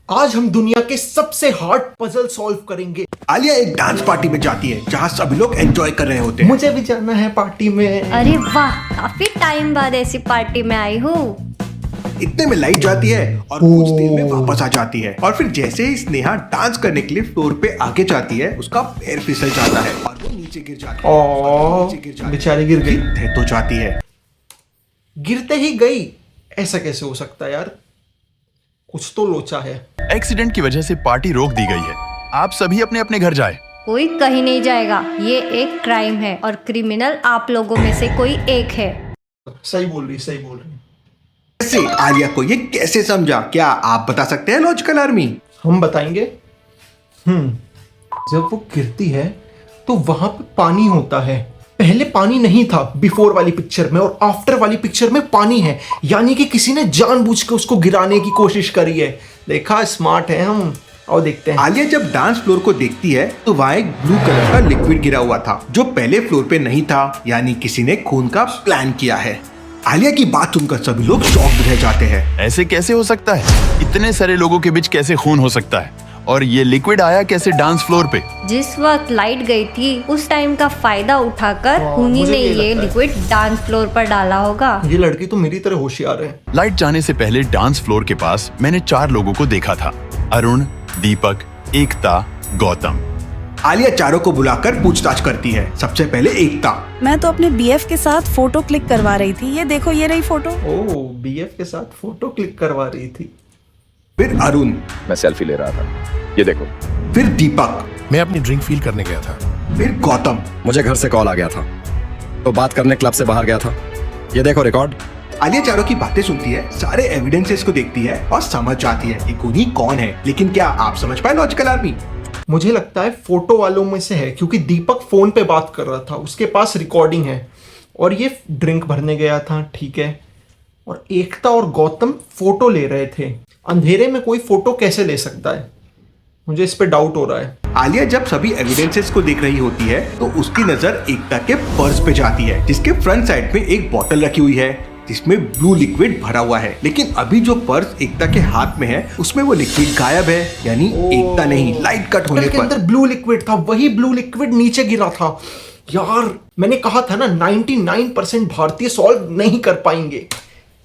आज हम दुनिया के सबसे हार्ड पजल सॉल्व करेंगे। आलिया एक डांस पार्टी में जाती है जहाँ सभी लोग एंजॉय कर रहे होते हैं। मुझे भी जाना है पार्टी में। अरे वाह, काफी टाइम बाद ऐसी पार्टी में आई हूँ। इतने में लाइट जाती है और कुछ देर में वापस आ जाती है और फिर जैसे ही स्नेहा डांस करने के लिए फ्लोर पे आगे जाती है उसका पैर फिसल जाता है और वो नीचे गिर जाती है। बेचारी गिर गई। डेथ हो जाती है। गिरते ही गई, ऐसा कैसे हो सकता है यार? कुछ तो लोचा है। एक्सीडेंट की वजह से पार्टी रोक दी गई है। आप सभी अपने अपने घर जाएं। कोई कहीं नहीं जाएगा, ये एक क्राइम है और क्रिमिनल आप लोगों में से कोई एक है। सही बोल रही। ऐसे आलिया को ये कैसे समझा? क्या आप बता सकते हैं लॉजिकल आर्मी? हम बताएंगे। जब वो गिरती है तो वहां पे पानी होता है। पहले पानी नहीं था बिफोर वाली पिक्चर में, और आफ्टर वाली पिक्चर में पानी है। यानी कि किसी ने जानबूझ के उसको गिराने की कोशिश करी है। देखा, स्मार्ट है हम। और देखते हैं। आलिया जब डांस फ्लोर को देखती है तो वहाँ एक ब्लू कलर का लिक्विड गिरा हुआ था जो पहले फ्लोर पे नहीं था। यानी किसी ने खून का प्लान किया है। आलिया की बात सुनकर सभी लोग शॉक्ड रह जाते हैं। ऐसे कैसे हो सकता है? इतने सारे लोगों के बीच कैसे खून हो सकता है? और ये लिक्विड आया कैसे डांस फ्लोर पे? जिस वक्त लाइट गई थी उस टाइम का फायदा उठाकर उन्हीं मुझे ने भी ये लगता है। लिक्विड डांस फ्लोर पर डाला होगा। ये लड़की तो मेरी तरह होशियार है। लाइट जाने से पहले डांस फ्लोर के पास मैंने 4 लोगों को देखा था। अरुण, दीपक, एकता, गौतम। आलिया चारों को बुलाकर पूछताछ करती है। सबसे पहले एकता। मैं तो अपने बीएफ के साथ फोटो क्लिक करवा रही थी। ये देखो, ये रही फोटो। ओह, बीएफ के साथ फोटो क्लिक करवा रही थी। फिर अरुण। मैं सेल्फी ले रहा था, ये देखो। फिर दीपक। मैं अपनी ड्रिंक फील करने गया था। फिर गौतम। मुझे घर से कॉल आ गया था तो बात करने क्लब से बाहर गया था, ये देखो रिकॉर्ड। आलिया चारों की बातें सुनती है, सारे एविडेंसेस को देखती है और समझ जाती है कि खूनी कौन है। लेकिन क्या आप समझ पाए लॉजिकल आर्मी? मुझे लगता है फोटो वालों में से है, क्योंकि दीपक फोन पे बात कर रहा था, उसके पास रिकॉर्डिंग है, और ये ड्रिंक भरने गया था, ठीक है। और एकता और गौतम फोटो ले रहे थे। अंधेरे में कोई फोटो कैसे ले सकता है? मुझे इस पे डाउट हो रहा है। आलिया जब सभी एविडेंसेस को देख रही होती है तो उसकी नजर एकता के पर्स पे जाती है जिसके फ्रंट साइड में एक बोतल रखी हुई है जिसमें ब्लू लिक्विड भरा हुआ है। लेकिन अभी जो पर्स एकता के हाथ में है उसमें वो लिक्विड गायब है। यानी एकता नहीं, लाइट कट होने के पर अंदर ब्लू लिक्विड था, वही ब्लू लिक्विड नीचे गिरा था। यार, मैंने कहा था ना, 99% भारतीय सॉल्व नहीं कर पाएंगे।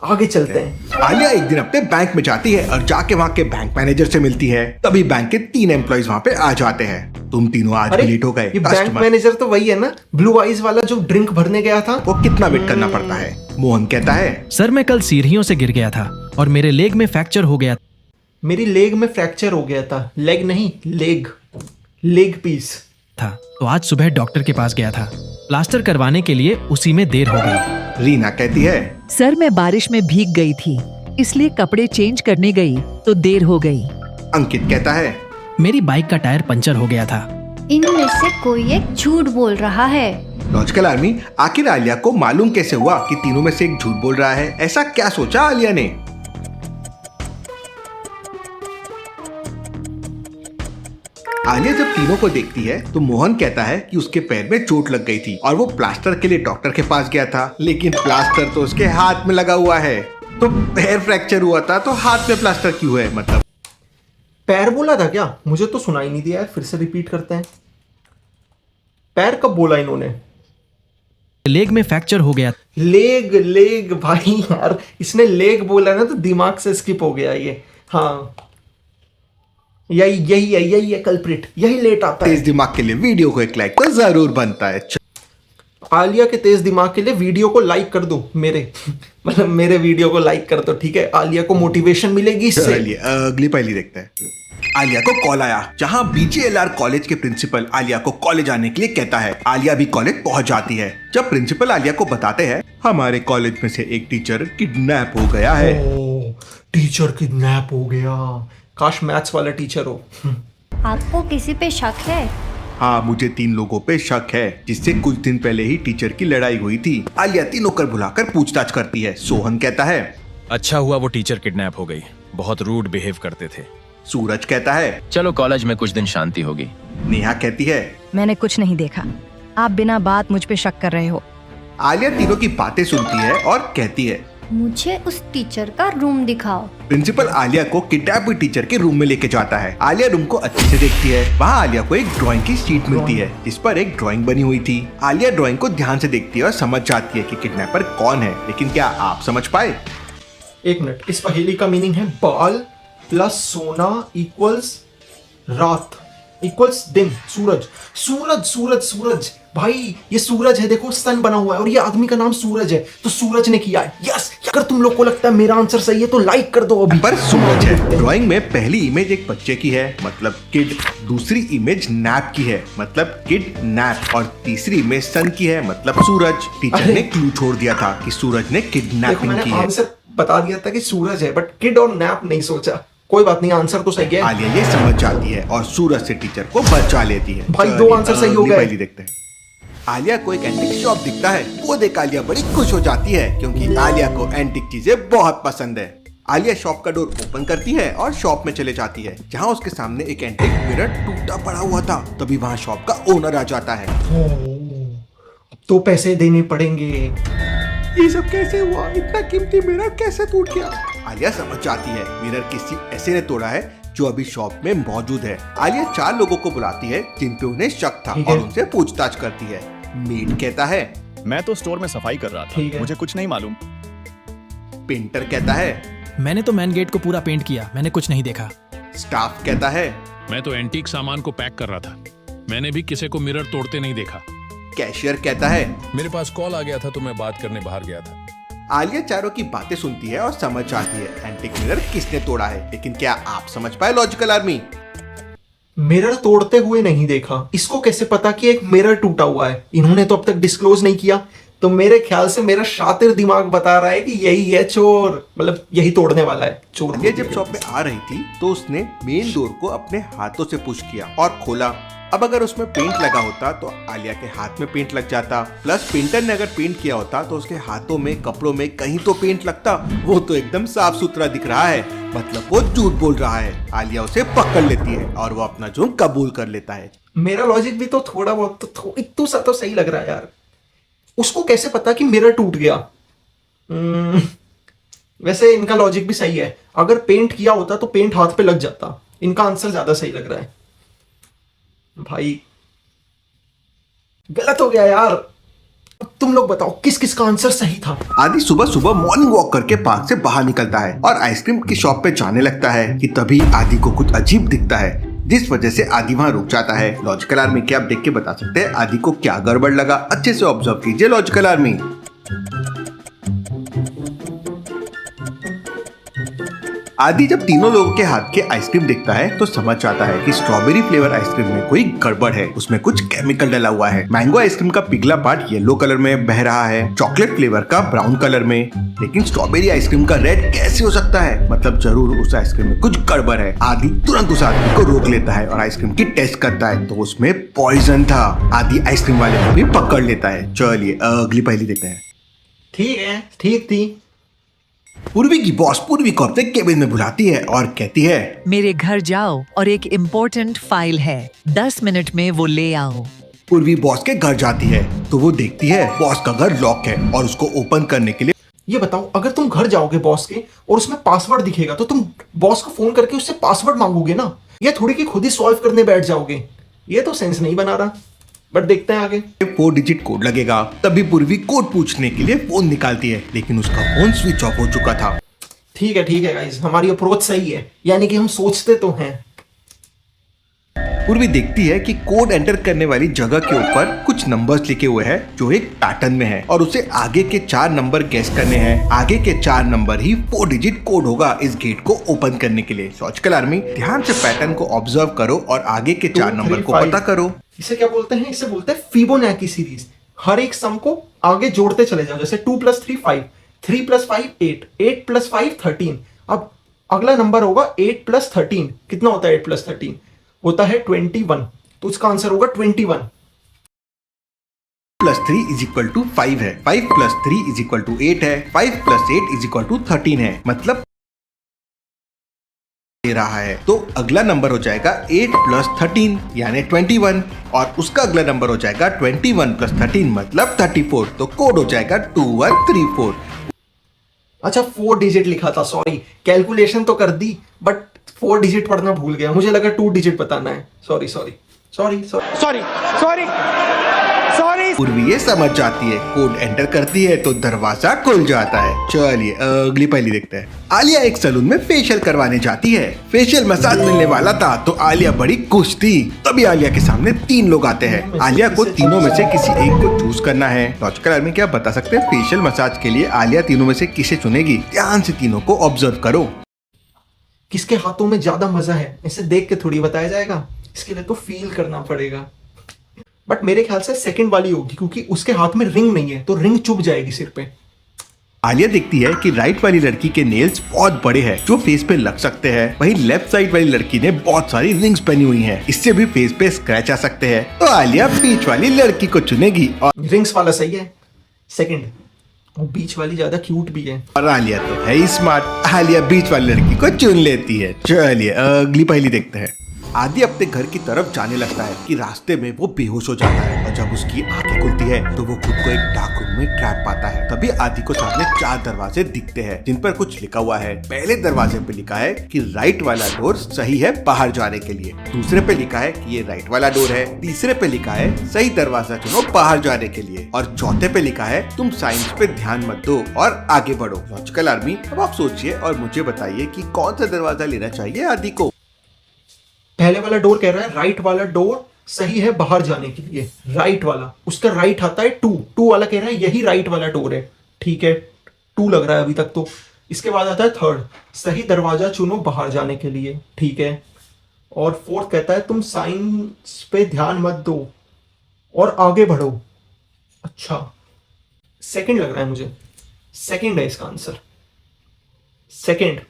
आगे चलते हैं। आलिया एक दिन अपने बैंक में जाती है और जाके वहाँ के बैंक मैनेजर से मिलती है। तभी बैंक के 3 एम्प्लॉइज वहाँ पे आ जाते हैं। तुम तीनों आज भी लेट हो गए। ये बैंक मैनेजर तो वही है ना, ब्लू आइज वाला जो ड्रिंक भरने गया था। वो कितना वेट करना पड़ता है? मोहन कहता है, सर मैं कल सीढ़ियों से गिर गया था और मेरे लेग में फ्रैक्चर हो गया। मेरी लेग में फ्रैक्चर हो गया था। लेग नहीं, लेग पीस था तो आज सुबह डॉक्टर के पास गया था। प्लास्टर करवाने के लिए उसी में देर हो गई। रीना कहती है, सर मैं बारिश में भीग गई थी, इसलिए कपड़े चेंज करने गई तो देर हो गई। अंकित कहता है, मेरी बाइक का टायर पंचर हो गया था। इनमें से कोई एक झूठ बोल रहा है। लॉजिकल आर्मी, आखिर आलिया को मालूम कैसे हुआ कि तीनों में से एक झूठ बोल रहा है? ऐसा क्या सोचा आलिया ने? आलिया जब तीनों को देखती है तो मोहन कहता है कि उसके पैर में चोट लग गई थी और वो प्लास्टर के लिए डॉक्टर के पास गया था। लेकिन प्लास्टर तो उसके हाथ में लगा हुआ है। तो पैर फ्रैक्चर हुआ था तो हाथ में प्लास्टर क्यों है? मतलब पैर बोला था क्या? मुझे तो सुनाई नहीं दिया है। फिर से रिपीट करते हैं। पैर कब बोला इन्होंने? लेग में फ्रैक्चर हो गया। लेग भाई यार, इसने लेग बोला ना तो दिमाग से स्किप हो गया ये। हाँ, यही है कल्प्रिट, यही लेट आता है। तेज दिमाग के लिए वीडियो को एक लाइक तो जरूर बनता है। आलिया के तेज दिमाग के लिए वीडियो को लाइक कर दो। मेरे वीडियो को लाइक कर दो, ठीक है? आलिया को मोटिवेशन मिलेगी इससे। चलिए अगली पहली देखते हैं। आलिया को कॉल आया जहां बीजेएलआर कॉलेज के प्रिंसिपल आलिया को कॉलेज आने के लिए कहता है। आलिया भी कॉलेज पहुंच जाती है। जब प्रिंसिपल आलिया को बताते हैं, हमारे कॉलेज में से एक टीचर किडनैप हो गया है। टीचर किडनैप हो गया। काश मैथ्स वाला टीचर हो। आपको किसी पे शक है? हाँ, मुझे 3 लोगों पे शक है जिससे कुछ दिन पहले ही टीचर की लड़ाई हुई थी। आलिया तीनों कर बुलाकर पूछताछ करती है। सोहन कहता है, अच्छा हुआ वो टीचर किडनैप हो गई, बहुत रूड बिहेव करते थे। सूरज कहता है, चलो कॉलेज में कुछ दिन शांति होगी। नेहा कहती है, मैंने कुछ नहीं देखा, आप बिना बात मुझ पे शक कर रहे हो। आलिया तीनों की बातें सुनती है और कहती है, मुझे उस टीचर का रूम दिखाओ। प्रिंसिपल आलिया को किडनैप हुई टीचर के रूम में लेके जाता है। आलिया रूम को अच्छे से देखती है। वहाँ आलिया को एक ड्राइंग की शीट मिलती है जिस पर एक ड्राइंग बनी हुई थी। आलिया ड्राइंग को ध्यान से देखती है और समझ जाती है कि किडनैपर कौन है, लेकिन क्या आप समझ पाए? एक मिनट, इस पहेली का मीनिंग है बाल प्लस सोना इक्वल्स रात इक्वल्स दिन। सूरज सूरज सूरज सूरज, भाई ये सूरज है, देखो सन बना हुआ है और ये आदमी का नाम सूरज है, तो सूरज ने किया है। यस, अगर तुम लोग को लगता है मेरा आंसर सही है तो लाइक कर दो अभी। पर सूरज है। ड्राइंग में पहली इमेज एक बच्चे की है, मतलब किड। दूसरी इमेज नैप की है, मतलब किड नैप। और तीसरी इमेज सन की है, मतलब सूरज। टीचर ने क्लू छोड़ दिया था कि सूरज ने किडनैपिंग की है। आंसर बता दिया था कि सूरज है, बट किड और नैप नहीं सोचा। कोई बात नहीं, आंसर तो सही है। आलिया ये समझ जाती है और सूरज से टीचर को बचा लेती है। भाई दो आंसर सही हो गए। पहली देखते हैं। आलिया को एक एंटिक शॉप दिखता है। वो देख आलिया बड़ी खुश हो जाती है क्योंकि आलिया को एंटिक चीजें बहुत पसंद है। आलिया शॉप का डोर ओपन करती है और शॉप में चले जाती है, जहाँ उसके सामने एक एंटिक मिरर टूटा पड़ा हुआ था। तभी वहाँ शॉप का ओनर आ जाता है। अब तो पैसे देने पड़ेंगे। ये सब कैसे हुआ? इतना कीमती मिरर कैसे टूट गया? आलिया समझ जाती है मिरर किसी ऐसे ने तोड़ा है जो अभी शॉप में मौजूद है। आलिया 4 लोगों को बुलाती है जिन पे उन्हें शक था और उनसे पूछताछ करती है। मेड कहता है, मैं तो स्टोर में सफाई कर रहा था, मुझे कुछ नहीं मालूम। पेंटर कहता है, मैंने तो मेन गेट को पूरा पेंट किया, मैंने कुछ नहीं देखा। स्टाफ कहता है, मैं तो एंटीक सामान को पैक कर रहा था, मैंने भी किसी को मिरर तोड़ते नहीं देखा। कैशियर कहता है, मेरे पास कॉल आ गया था तो मैं बात करने बाहर गया था। आलिया चारों की बातें सुनती है और समझ जाती है एंटिक मिरर किसने तोड़ा है। लेकिन क्या आप समझ पाए लॉजिकल आर्मी? मिरर तोड़ते हुए नहीं देखा, इसको कैसे पता कि एक मिरर टूटा हुआ है? इन्होंने तो अब तक डिस्क्लोज नहीं किया, तो मेरे ख्याल से मेरा शातिर दिमाग बता रहा है कि यही है चोर, मतलब यही तोड़ने वाला है चोर। आलिया जब शॉप में आ रही थी तो उसने मेन डोर को अपने हाथों से पुश किया और खोला। अब अगर उसमें पेंट लगा होता तो आलिया के हाथ में पेंट लग जाता, प्लस पेंटर ने अगर पेंट किया होता तो उसके हाथों में कपड़ों में कहीं तो पेंट लगता। वो तो एकदम साफ सुथरा दिख रहा है, मतलब वो झूठ बोल रहा है। आलिया उसे पकड़ लेती है और वो अपना जुर्म कबूल कर लेता है। मेरा लॉजिक भी तो थोड़ा बहुत तो इतना सा तो सही लग रहा है यार। उसको कैसे पता कि मिरर टूट गया? वैसे इनका लॉजिक भी सही है, अगर पेंट किया होता तो पेंट हाथ पे लग जाता। इनका आंसर ज्यादा सही लग रहा है। भाई गलत हो गया यार। अब तुम लोग बताओ किस किस का आंसर सही था। आदि सुबह सुबह मॉर्निंग वॉक करके पार्क से बाहर निकलता है और आइसक्रीम की शॉप पे जाने लगता है कि तभी आदि को कुछ अजीब दिखता है, जिस वजह से आदि वहाँ रुक जाता है। लॉजिकल आर्मी क्या आप देख के बता सकते हैं आदि को क्या गड़बड़ लगा? अच्छे से ऑब्जर्व कीजिए लॉजिकल आर्मी। आदि जब तीनों लोगों के हाथ के आइसक्रीम देखता है तो समझ जाता है कि स्ट्रॉबेरी फ्लेवर आइसक्रीम में कोई गड़बड़ है, उसमें कुछ केमिकल डला हुआ है। मैंगो आइसक्रीम का पिघला पार्ट येलो कलर में बह रहा है, चॉकलेट फ्लेवर का ब्राउन कलर में, लेकिन स्ट्रॉबेरी आइसक्रीम का रेड कैसे हो सकता है? मतलब जरूर उस आइसक्रीम में कुछ गड़बड़ है। आदि तुरंत उस आदमी को रोक लेता है और आइसक्रीम की टेस्ट करता है तो उसमें पॉइजन था। आदि आइसक्रीम वाले को भी पकड़ लेता है। चलिए अगली पहेली देखते हैं। ठीक है, ठीक थी। पूर्वी की बॉस पूर्वी को अपने केबिन में बुलाती है और कहती है, मेरे घर जाओ और एक इम्पोर्टेंट फाइल है, 10 मिनट में वो ले आओ। पूर्वी बॉस के घर जाती है तो वो देखती है बॉस का घर लॉक है और उसको ओपन करने के लिए ये बताओ, अगर तुम घर जाओगे बॉस के और उसमें पासवर्ड दिखेगा तो तुम बॉस को फोन करके उससे पासवर्ड मांगोगे ना, या थोड़ी की खुद ही सॉल्व करने बैठ जाओगे? ये तो सेंस नहीं बना रहा, बट देखते हैं आगे। 4 डिजिट कोड लगेगा। तभी पूर्वी कोड पूछने के लिए फोन निकालती है, लेकिन उसका फोन स्विच ऑफ हो चुका था। ठीक है गाइस, हमारी अप्रोच सही है, यानी कि हम सोचते तो हैं। पूर्वी देखती है कि कोड एंटर करने वाली जगह के ऊपर कुछ नंबर्स लिखे हुए हैं जो एक पैटर्न में है और उसे आगे के 4 नंबर गेस करने हैं। आगे के 4 नंबर ही 4 डिजिट कोड होगा इस गेट को ओपन करने के लिए। लॉजिकल आर्मी ध्यान से पैटर्न को ऑब्जर्व करो और आगे के 4 नंबर को पता करो। इसे क्या बोलते हैं? इसे बोलते हैं फिबोनाची सीरीज। हर एक सम को आगे जोड़ते चले जाओ, जैसे 2 + 3 5, 3 + 5 8, 8 + 5 13। अब अगला नंबर होगा 8 + 13। कितना होता है 8 + 13? होता है 21। तो इसका आंसर होगा 21। +3 = 5 है, 5 + 3 = 8 है, 5 + 8 = 13 है, मतलब दे रहा है। तो अगला नंबर हो जाएगा 8 + 13 यानी 21 और उसका अगला नंबर हो जाएगा 21 + 13 मतलब 34। तो कोड हो जाएगा 2134। अच्छा 4 डिजिट लिखा था, सॉरी, कैलकुलेशन तो कर दी बट 4 डिजिट पढ़ना भूल गया, मुझे लगा 2 डिजिट बताना है। Sorry sorry sorry sorry sorry sorry sorry. Urvi ये समझ जाती है, कोड एंटर करती है तो दरवाजा खुल जाता है। चलिए अगली पहली देखते हैं। आलिया एक सैलून में फेशियल करवाने जाती है। फेशियल मसाज मिलने वाला था तो आलिया बड़ी खुश थी। तभी आलिया के सामने 3 लोग आते हैं। आलिया को तीनों में से किसी एक को चूज करना है। लॉजिकल आर्मी क्या बता सकते हैं फेशियल मसाज के लिए आलिया तीनों में से किसे चुनेगी? ध्यान से तीनों को ऑब्जर्व करो। किसके हाथों में ज्यादा मजा है इसे देख के थोड़ी बताया जाएगा, इसके लिए तो फील करना पड़ेगा। बट मेरे ख्याल से सेकंड वाली होगी क्योंकि उसके हाथ में रिंग नहीं है तो रिंग चुभ जाएगी सिर पे। आलिया देखती है कि राइट वाली लड़की के नेल्स बहुत बड़े हैं जो फेस पे लग सकते हैं। वहीं लेफ्ट साइड वाली लड़की ने बहुत सारी रिंग्स पहनी हुई हैं, इससे भी फेस पे स्क्रैच आ सकते हैं। तो आलिया बीच वाली लड़की को चुनेगी और रिंग्स वाला सही है सेकंड, और बीच वाली ज्यादा क्यूट भी है। और आलिया तो है ही स्मार्ट, आलिया बीच वाली लड़की को चुन लेती है। चलिए अगली पहली देखते हैं। आदि अपने घर की तरफ जाने लगता है कि रास्ते में वो बेहोश हो जाता है और जब उसकी आंखें खुलती है तो वो खुद को एक डार्क रूम में ट्रैप पाता है। तभी आदि को सामने 4 दरवाजे दिखते हैं जिन पर कुछ लिखा हुआ है। पहले दरवाजे पे लिखा है कि राइट वाला डोर सही है बाहर जाने के लिए, दूसरे पे लिखा है कि ये राइट वाला डोर है, तीसरे पे लिखा है सही दरवाजा चुनो बाहर जाने के लिए, और चौथे पे लिखा है तुम साइंस पे ध्यान मत दो और आगे बढ़ो। लॉजिकल आर्मी अब आप सोचिए और मुझे बताइए कि कौन सा दरवाजा लेना चाहिए आदि को? पहले वाला डोर कह रहा है राइट वाला डोर सही है बाहर जाने के लिए, राइट वाला, उसका राइट आता है 2 वाला कह रहा है यही राइट वाला डोर है, ठीक है 2 लग रहा है अभी तक तो। इसके बाद आता है 3rd, सही दरवाजा चुनो बाहर जाने के लिए, ठीक है। और 4th कहता है तुम साइंस पे ध्यान मत दो और आगे बढ़ो। अच्छा सेकंड लग रहा है मुझे, सेकंड है इसका आंसर, सेकंड,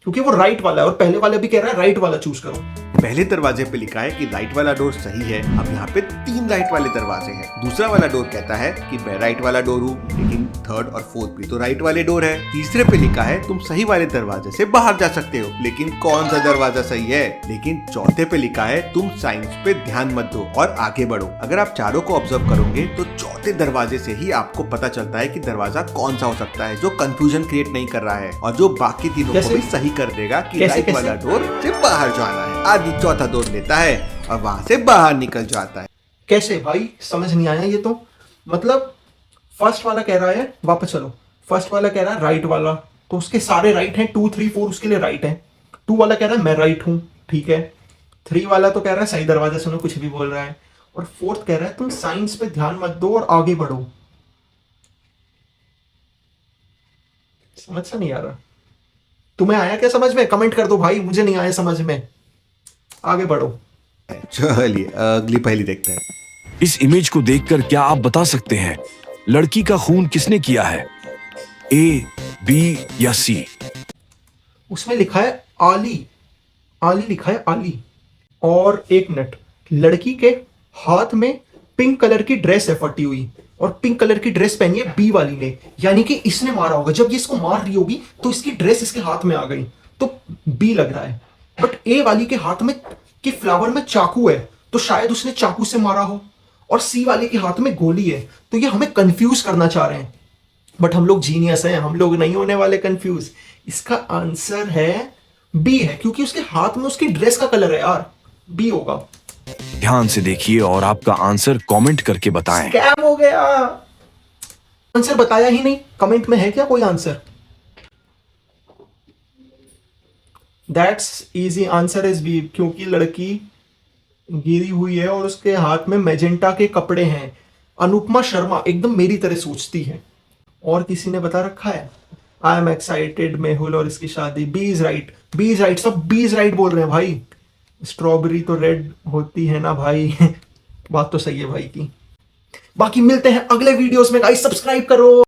क्योंकि वो राइट वाला है और पहले वाला भी कह रहा है राइट वाला चूज करो। पहले दरवाजे पे लिखा है कि राइट वाला डोर सही है। अब यहाँ पे 3 राइट वाले दरवाजे हैं। दूसरा वाला डोर कहता है कि मैं राइट वाला डोर हूँ, लेकिन 3rd और 4th भी तो राइट वाले डोर है। तीसरे पे लिखा है तुम सही वाले दरवाजे से बाहर जा सकते हो, लेकिन कौन सा दरवाजा सही है? लेकिन चौथे पे लिखा है तुम साइंस पे ध्यान मत दो और आगे बढ़ो। अगर आप चारों को ऑब्जर्व करोगे तो चौथे दरवाजे से ही आपको पता चलता है कि दरवाजा कौन सा हो सकता है जो कंफ्यूजन क्रिएट नहीं कर रहा है और जो बाकी तीनों को भी सही कर देगा कि राइट वाला डोर से बाहर जाना है। आदि चौथा डोर लेता है और वहां से बाहर निकल जाता है। कैसे भाई, समझ नहीं आया ये तो। मतलब फर्स्ट वाला कह रहा है वापस चलो, फर्स्ट वाला कह रहा है राइट वाला, तो उसके सारे राइट हैं, 2 3 4 उसके लिए राइट है। 2 वाला कह रहा है मैं राइट हूं, ठीक है। 3 वाला तो कह रहा है सही दरवाजा सुनो, कुछ भी बोल रहा है। और 4th कह रहा है तुम साइंस पे ध्यान मत दो और आगे बढ़ो। समझ सा नहीं आ रहा, तुम्हें आया क्या समझ में? कमेंट कर दो भाई, मुझे नहीं आया समझ में। आगे बढ़ो। चलिए अगली पहली देखते हैं। इस इमेज को देखकर क्या आप बता सकते हैं लड़की का खून किसने किया है? ए, बी या सी? उसमें लिखा है आली, आली लिखा है आली। और एक मिनट, लड़की के हाथ में पिंक कलर की ड्रेस है फटी हुई, और पिंक कलर की ड्रेस पहनी है बी वाली ने, यानी कि इसने मारा होगा। जब ये इसको मार रही होगी तो इसकी ड्रेस इसके हाथ में आ गई, तो बी लग रहा है। बट ए वाली के हाथ में कि फ्लावर में चाकू है, तो शायद उसने चाकू से मारा हो। और सी वाले के हाथ में गोली है, तो ये हमें कंफ्यूज करना चाह रहे हैं। बट हम लोग जीनियस हैं, हम लोग नहीं होने वाले कंफ्यूज। इसका आंसर है बी है, क्योंकि उसके हाथ में उसकी ड्रेस का कलर है यार, बी होगा। ध्यान से देखिए और आपका आंसर कमेंट करके बताएं। स्कैम हो गया, आंसर बताया ही नहीं। कमेंट में है क्या कोई answer? That's easy, answer is B, क्योंकि लड़की गिरी हुई है और उसके हाथ में मैजेंटा के कपड़े हैं। अनुपमा शर्मा एकदम मेरी तरह सोचती है। और किसी ने बता रखा है आई एम एक्साइटेड, मेहुल और इसकी शादी। B is right, B is right, सब बी इज राइट बोल रहे हैं भाई। स्ट्रॉबेरी तो रेड होती है ना भाई। बात तो सही है भाई की। बाकी मिलते हैं अगले वीडियोस में गाइस, सब्सक्राइब करो।